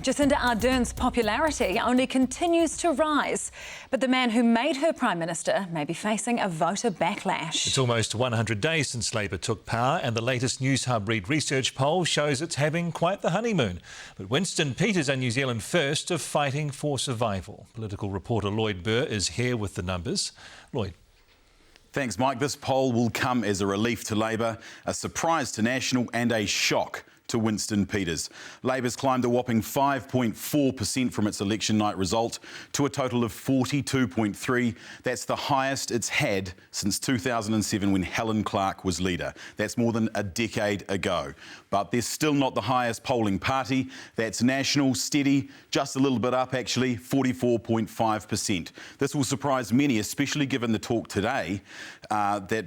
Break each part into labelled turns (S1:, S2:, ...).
S1: Jacinda Ardern's popularity only continues to rise, but the man who made her Prime Minister may be facing a voter backlash.
S2: It's almost 100 days since Labor took power, and the latest Newshub research poll shows it's having quite the honeymoon. But Winston Peters and New Zealand First are fighting for survival. Political reporter Lloyd Burr is here with the numbers. Lloyd.
S3: Thanks, Mike. This poll will come as a relief to Labor, a surprise to National and a shock to Winston Peters. Labor's climbed a whopping 5.4% from its election night result to a total of 42.3%. That's the highest it's had since 2007 when Helen Clark was leader. That's more than a decade ago. But they're still not the highest polling party. That's National, steady, just a little bit up actually, 44.5%. This will surprise many, especially given the talk today that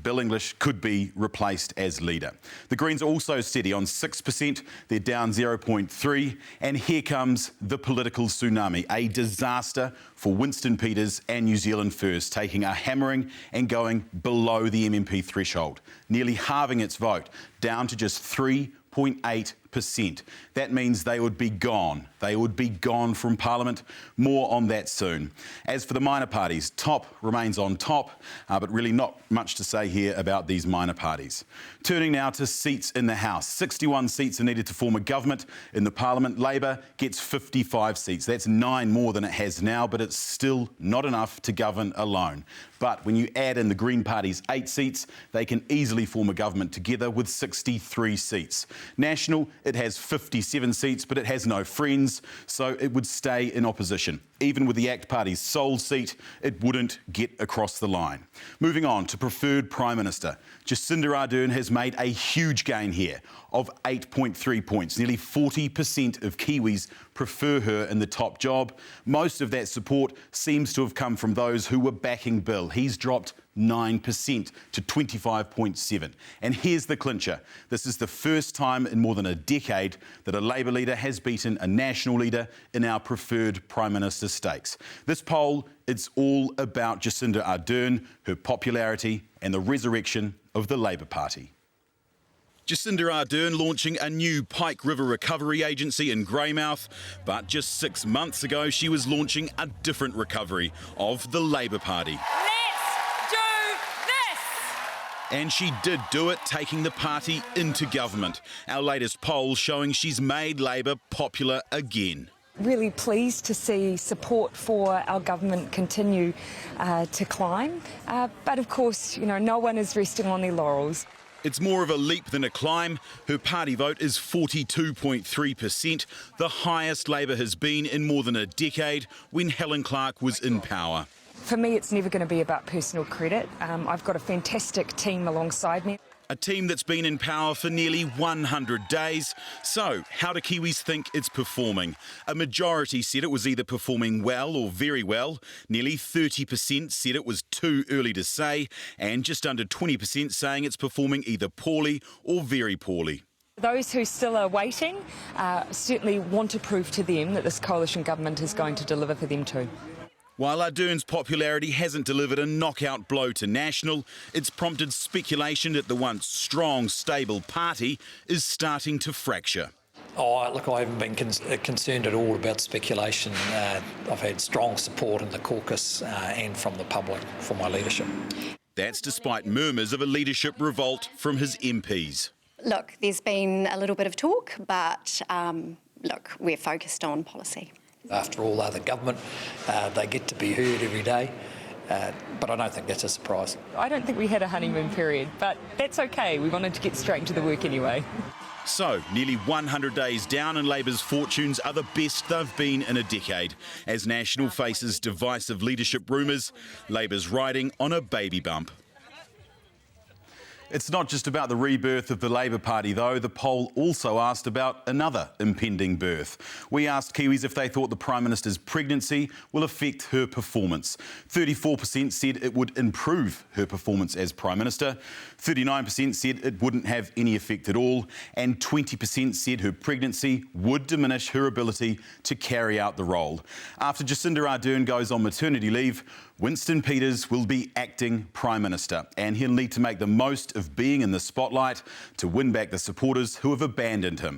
S3: Bill English could be replaced as leader. The Greens are also steady on 6%. They're down 0.3%. And here comes the political tsunami, a disaster for Winston Peters and New Zealand First, taking a hammering and going below the MMP threshold, nearly halving its vote, down to just 3.8%. That means they would be gone. They would be gone from Parliament. More on that soon. As for the minor parties, Top remains on top, but really not much to say here about these minor parties. Turning now to seats in the House. 61 seats are needed to form a government in the Parliament. Labor gets 55 seats. That's 9 more than it has now, but it's still not enough to govern alone. But when you add in the Green Party's 8 seats, they can easily form a government together with 63 seats. National, it has 57 seats, but it has no friends, so it would stay in opposition. Even with the ACT Party's sole seat, it wouldn't get across the line. Moving on to preferred Prime Minister. Jacinda Ardern has made a huge gain here of 8.3 points. Nearly 40% of Kiwis prefer her in the top job. Most of that support seems to have come from those who were backing Bill. He's dropped 9% to 25.7%. And here's the clincher. This is the first time in more than a decade that a Labor leader has beaten a National leader in our preferred Prime Minister stakes. This poll, it's all about Jacinda Ardern, her popularity and the resurrection of the Labor Party. Jacinda Ardern launching a new Pike River recovery agency in Greymouth, but just 6 months ago she was launching a different recovery of the Labor Party. And she did do it, taking the party into government. Our latest poll showing she's made Labor popular again.
S4: Really pleased to see support for our government continue to climb. But of course, no one is resting on their laurels.
S3: It's more of a leap than a climb. Her party vote is 42.3%, the highest Labor has been in more than a decade when Helen Clark was in power.
S4: For me, it's never going to be about personal credit. I've got a fantastic team alongside me.
S3: A team that's been in power for nearly 100 days. So, how do Kiwis think it's performing? A majority said it was either performing well or very well. Nearly 30% said it was too early to say, and just under 20% saying it's performing either poorly or very poorly.
S4: Those who still are waiting certainly want to prove to them that this coalition government is going to deliver for them too.
S3: While Ardern's popularity hasn't delivered a knockout blow to National, it's prompted speculation that the once strong, stable party is starting to fracture.
S5: Oh, look, I haven't been concerned at all about speculation. I've had strong support in the caucus and from the public for my leadership.
S3: That's despite murmurs of a leadership revolt from his MPs.
S6: Look, there's been a little bit of talk, but look, we're focused on policy.
S5: After all, they're the government. They get to be heard every day. But I don't think that's a surprise.
S4: I don't think we had a honeymoon period, but that's okay. We wanted to get straight into the work anyway.
S3: So, nearly 100 days down and Labor's fortunes are the best they've been in a decade. As National faces divisive leadership rumours, Labor's riding on a baby bump. It's not just about the rebirth of the Labor Party, though. The poll also asked about another impending birth. We asked Kiwis if they thought the Prime Minister's pregnancy will affect her performance. 34% said it would improve her performance as Prime Minister. 39% said it wouldn't have any effect at all. And 20% said her pregnancy would diminish her ability to carry out the role. After Jacinda Ardern goes on maternity leave, Winston Peters will be acting Prime Minister, and he'll need to make the most of being in the spotlight to win back the supporters who have abandoned him.